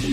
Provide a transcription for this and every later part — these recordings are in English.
Why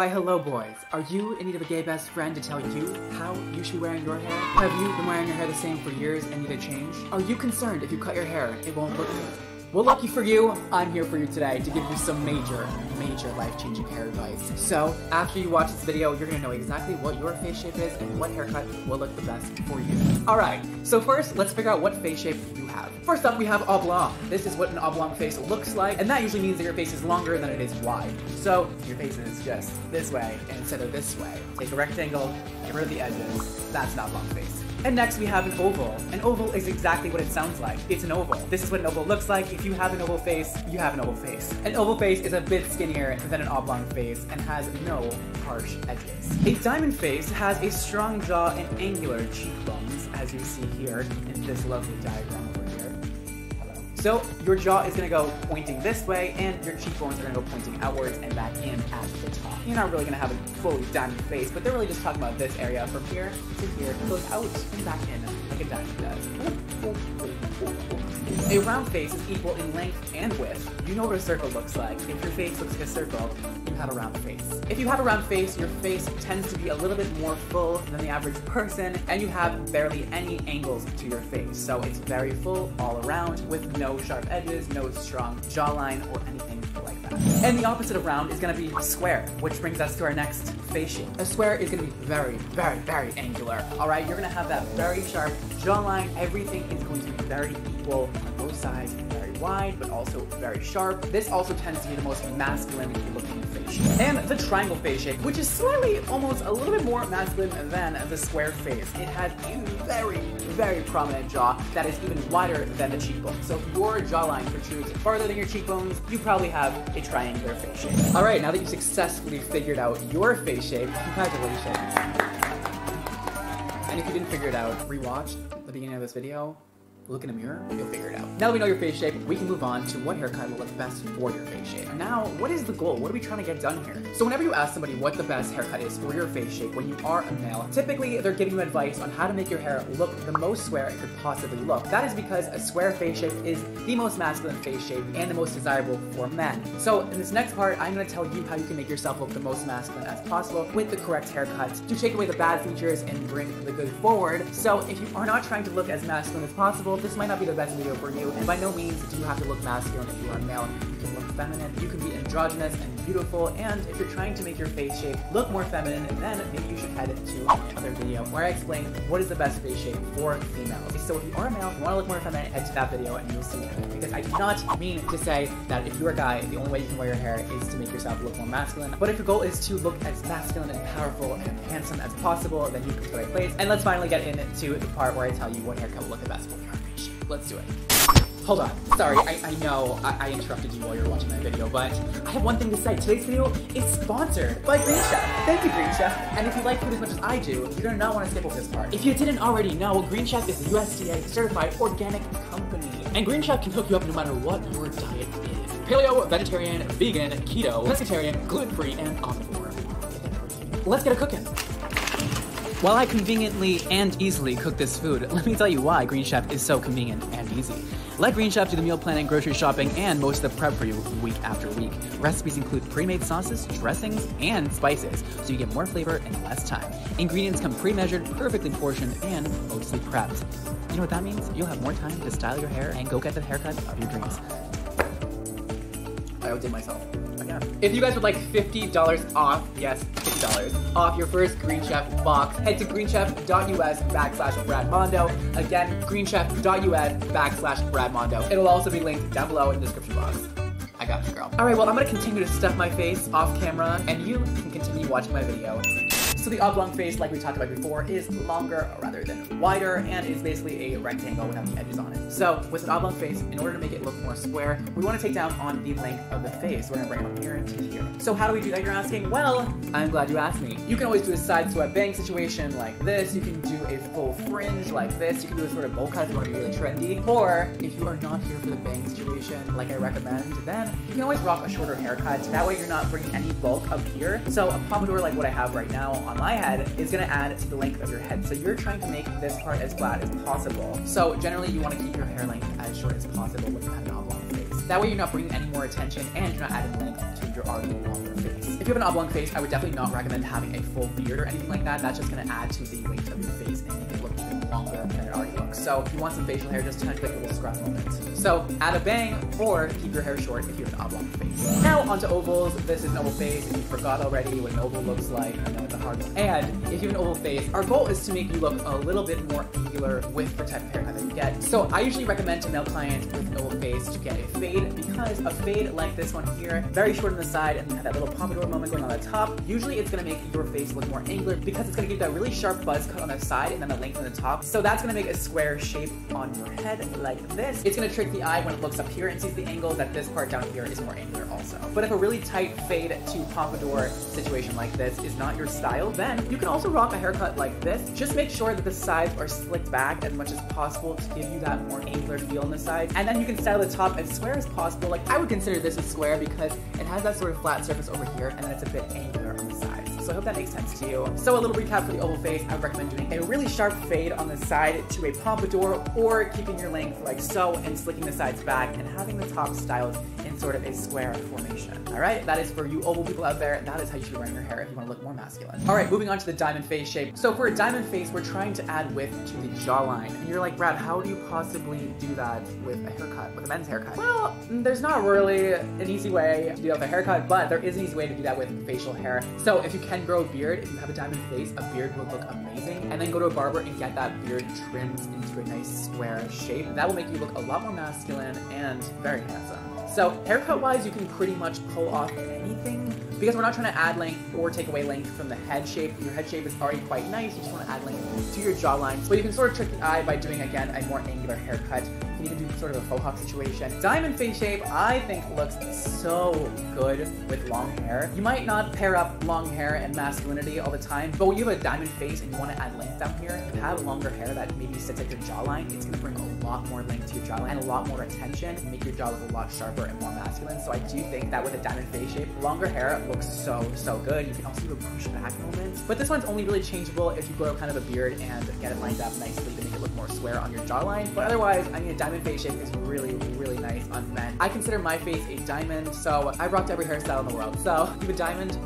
hello boys, are you in need of a gay best friend to tell you how you should be wearing your hair? Have you been wearing your hair the same for years and need a change? Are you concerned if you cut your hair, it won't look good? Well, lucky for you, I'm here for you today to give you some major life-changing hair advice. So, after you watch this video, you're gonna know exactly what your face shape is and what haircut will look the best for you. Alright, so first, let's figure out what face shape you have. First up, we have oblong. This is what an oblong face looks like, and that usually means that your face is longer than it is wide. So, your face is just this way instead of this way. Take a rectangle, get rid of the edges, that's an oblong face. And next we have an oval. An oval is exactly what it sounds like. It's an oval. This is what an oval looks like. If you have an oval face, you have an oval face. An oval face is a bit skinnier than an oblong face and has no harsh edges. A diamond face has a strong jaw and angular cheekbones, as you see here in this lovely diagram over here. Hello. So your jaw is gonna go pointing this way and your cheekbones are gonna go pointing outwards and back in at the top. You're not really gonna have a fully diamond face, but they're really just talking about this area from here to here. It goes out and back in like a diamond does. A round face is equal in length and width. You know what a circle looks like. If your face looks like a circle, you have a round face. If you have a round face, your face tends to be a little bit more full than the average person, and you have barely any angles to your face. So it's very full all around with no sharp edges, no strong jawline, or anything like that. And the opposite of round is gonna be square, which brings us to our next face shape. A square is gonna be very angular. All right, you're gonna have that very sharp jawline. Everything is going to be very equal on both sides, very wide, but also very sharp. This also tends to be the most masculine looking face shape. And the triangle face shape, which is slightly, almost a little bit more masculine than the square face. It has a very prominent jaw that is even wider than the cheekbone. So if your jawline protrudes farther than your cheekbones, you probably have a triangular face shape. All right, now that you've successfully figured out your face shape, congratulations. And if you didn't figure it out, rewatch the beginning of this video, look in a mirror, you'll figure it out. Now that we know your face shape, we can move on to what haircut will look best for your face shape. Now, what is the goal? What are we trying to get done here? So whenever you ask somebody what the best haircut is for your face shape when you are a male, typically they're giving you advice on how to make your hair look the most square it could possibly look. That is because a square face shape is the most masculine face shape and the most desirable for men. So in this next part, I'm going to tell you how you can make yourself look the most masculine as possible with the correct haircut to take away the bad features and bring the good forward. So if you are not trying to look as masculine as possible, this might not be the best video for you, and by no means do you have to look masculine if you are a male. You can look feminine, you can be androgynous and beautiful, and if you're trying to make your face shape look more feminine, then maybe you should head to another video where I explain what is the best face shape for females. So if you are a male, you want to look more feminine, head to that video and you'll see it. Because I do not mean to say that if you're a guy, the only way you can wear your hair is to make yourself look more masculine, but if your goal is to look as masculine and powerful and handsome as possible, then you come to the right place. And let's finally get into the part where I tell you what haircut will look the best for your face shape. Let's do it. Hold on. Sorry, I know I interrupted you while you were watching my video, but I have one thing to say. Today's video is sponsored by Green Chef. Thank you, Green Chef. And if you like food as much as I do, you're gonna not want to skip over this part. If you didn't already know, Green Chef is a USDA certified organic company. And Green Chef can hook you up no matter what your diet is. Paleo, vegetarian, vegan, keto, pescatarian, gluten-free, and omnivore. Let's get it cooking. While I conveniently and easily cook this food, let me tell you why Green Chef is so convenient and easy. Let Green Chef do the meal planning, grocery shopping, and most of the prep for you week after week. Recipes include pre-made sauces, dressings, and spices, so you get more flavor in less time. Ingredients come pre-measured, perfectly portioned, and mostly prepped. You know what that means? You'll have more time to style your hair and go get the haircut of your dreams. I outdid myself. Again. If you guys would like $50 off, yes, $50 off your first Green Chef box, head to greenchef.us/BradMondo. Again, greenchef.us/BradMondo. It'll also be linked down below in the description box. I got you, girl. Alright, well, I'm gonna continue to stuff my face off camera, and you can continue watching my video. So the oblong face, like we talked about before, is longer rather than wider and is basically a rectangle without the edges on it. So with an oblong face, in order to make it look more square, we want to take down on the length of the face. We're going to bring it from here to here. So how do we do that, you're asking? Well, I'm glad you asked me. You can always do a side swept bang situation like this. You can do a full fringe like this. You can do a sort of bowl cut if you want to be really trendy. Or if you are not here for the bang situation, like I recommend, then you can always rock a shorter haircut. That way you're not bringing any bulk up here. So a pompadour like what I have right now on on my head is gonna add to the length of your head. So you're trying to make this part as flat as possible. So generally you want to keep your hair length as short as possible when you have an oblong face. That way you're not bringing any more attention and you're not adding length to your already longer face. If you have an oblong face, I would definitely not recommend having a full beard or anything like that. That's just gonna add to the length of your face and make it look even longer than it already looks. So if you want some facial hair, just kind of like a little scrub moment. So add a bang or keep your hair short if you have an oblong face. Now onto ovals. This is an oval face. If you forgot already what an oval looks like, I know it's a hard one. And if you have an oval face, our goal is to make you look a little bit more angular with the type of haircut that you get. So I usually recommend to male clients with an oval face to get a fade, because a fade like this one here, very short on the side and you have that little pompadour moment going on the top, usually it's going to make your face look more angular because it's going to give that really sharp buzz cut on the side and then the length on the top. So that's going to make a square shape on your head like this. It's going to trick the eye when it looks up here and sees the angle that this part down here is more angular also. But if a really tight fade to pompadour situation like this is not your style, then you can also rock a haircut like this. Just make sure that the sides are slicked back as much as possible to give you that more angular feel on the sides. And then you can style the top as square as possible. Like I would consider this a square because it has that sort of flat surface over here and then it's a bit angular on the sides. So I hope that makes sense to you. So a little recap for the oval face, I would recommend doing a really sharp fade on the side to a pompadour, or keeping your length like so and slicking the sides back and having the top styled in sort of a square formation. All right, that is for you oval people out there. That is how you should be wearing your hair if you want to look more masculine. All right, moving on to the diamond face shape. So for a diamond face, we're trying to add width to the jawline. And you're like, Brad, how do you possibly do that with a haircut, with a men's haircut? Well, there's not really an easy way to do that with a haircut, but there is an easy way to do that with facial hair. So if you can grow a beard, if you have a diamond face, a beard will look amazing. And then go to a barber and get that beard trimmed into a nice square shape. That will make you look a lot more masculine and very handsome. So haircut wise, you can pretty much pull off anything because we're not trying to add length or take away length from the head shape. Your head shape is already quite nice. You just want to add length to your jawline. But you can sort of trick the eye by doing, again, a more angular haircut. You can even do sort of a faux hawk situation. Diamond face shape, I think, looks so good with long hair. You might not pair up long hair and masculinity all the time, but when you have a diamond face and you want to add length down here, and have longer hair that maybe sits at your jawline, it's going to bring a lot more length to your jawline and a lot more attention and make your jaw look a lot sharper and more masculine. So I do think that with a diamond face shape, longer hair looks so good. You can also do a push back moment. But this one's only really changeable if you grow kind of a beard and get it lined up nicely to make it look more square on your jawline. But otherwise, I mean, a diamond face shape is really nice on men. I consider my face a diamond, so I've rocked every hairstyle in the world. So if you have a diamond,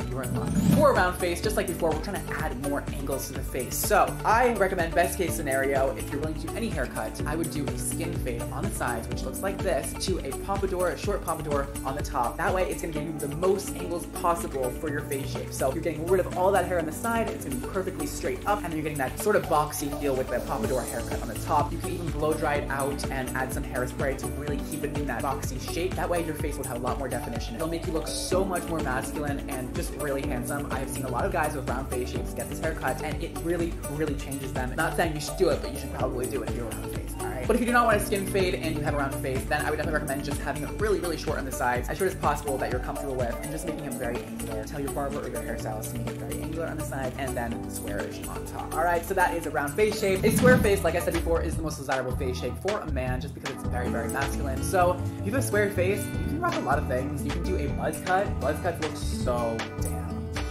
you're in luck. For a round face, just like before, we're trying to add more angles to the face. So I recommend, best case scenario, if you're willing to do any haircut, I would do a skin fade on the sides, which looks like this, to a pompadour, a short pompadour on the top. That way it's gonna give you the most angles possible for your face shape. So you're getting rid of all that hair on the side, it's gonna be perfectly straight up, and then you're getting that sort of boxy feel with the pompadour haircut on the top. You can even blow dry it out and add some hairspray to really keep it in that boxy shape. That way your face will have a lot more definition. It'll make you look so much more masculine and just really handsome. I have seen a lot of guys with round face shapes get this haircut, and it really changes them. Not saying you should do it, but you should probably do it if you're a round face, alright? But if you do not want a skin fade and you have a round face, then I would definitely recommend just having it really short on the sides, as short as possible that you're comfortable with, and just making it very angular. Tell your barber or your hairstylist to make it very angular on the side, and then squarish on top. Alright, so that is a round face shape. A square face, like I said before, is the most desirable face shape for a man, just because it's very masculine. So if you have a square face, you can rock a lot of things. You can do a buzz cut. Buzz cuts look so damn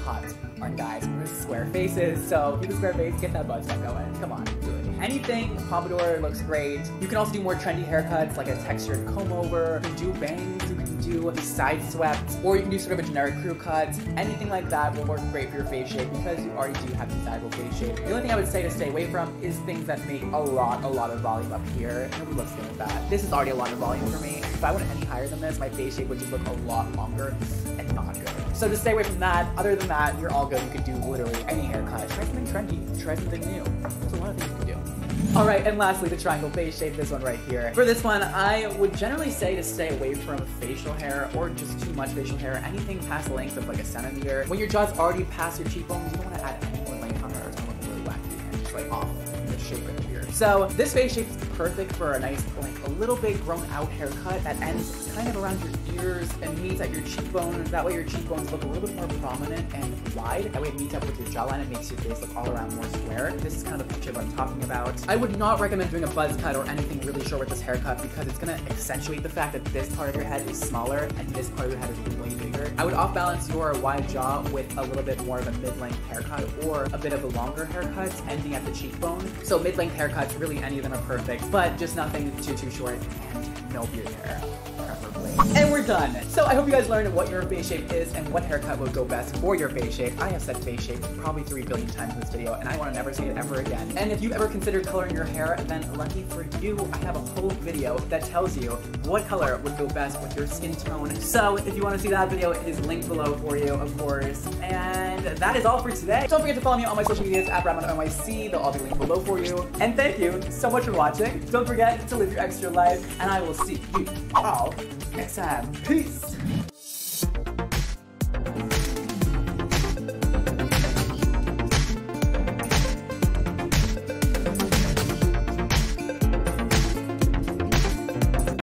hot on guys with square faces. So if you have a square face, get that buzz cut going. Come on, do it. Anything pompadour looks great. You can also do more trendy haircuts, like a textured comb over. You can do bangs, you can do side swept, or you can do sort of a generic crew cut. Anything like that will work great for your face shape because you already do have a desirable face shape. The only thing I would say to stay away from is things that make a lot of volume up here. Nobody looks good with that. This is already a lot of volume for me. If I went any higher than this, my face shape would just look a lot longer and not good. So just stay away from that. Other than that, you're all good. You can do literally any haircut. Try something trendy. Try something new. There's a lot of things you can do. Alright, and lastly, the triangle face shape, this one right here. For this one, I would generally say to stay away from facial hair or just too much facial hair. Anything past the length of like a centimeter. When your jaw's already past your cheekbones, you don't want to add any more length on there. It's going to look really wacky and just like off the shape right here. So this face shape is perfect for a nice, like a little bit grown out haircut that ends kind of around your ears and meets at your cheekbones. That way your cheekbones look a little bit more prominent and wide. That way it meets up with your jawline. It makes your face look all around more square. This is kind of the picture that I'm talking about. I would not recommend doing a buzz cut or anything really short with this haircut because it's going to accentuate the fact that this part of your head is smaller and this part of your head is way bigger. I would off balance your wide jaw with a little bit more of a mid-length haircut or a bit of a longer haircut ending at the cheekbone. So mid-length haircuts, really any of them are perfect, but just nothing too short and no beard hair, preferably. And we're done. So I hope you guys learned what your face shape is and what haircut would go best for your face shape. I have said face shape probably 3 billion times in this video and I want to never say it ever again. And if you ever considered coloring your hair, then lucky for you, I have a whole video that tells you what color would go best with your skin tone. So if you want to see that video, it is linked below for you, of course. And that is all for today. Don't forget to follow me on my social medias at rambut.nyc. They'll all be linked below for you. And thank you so much for watching. Don't forget to live your extra life, and I will see you all next time. Peace!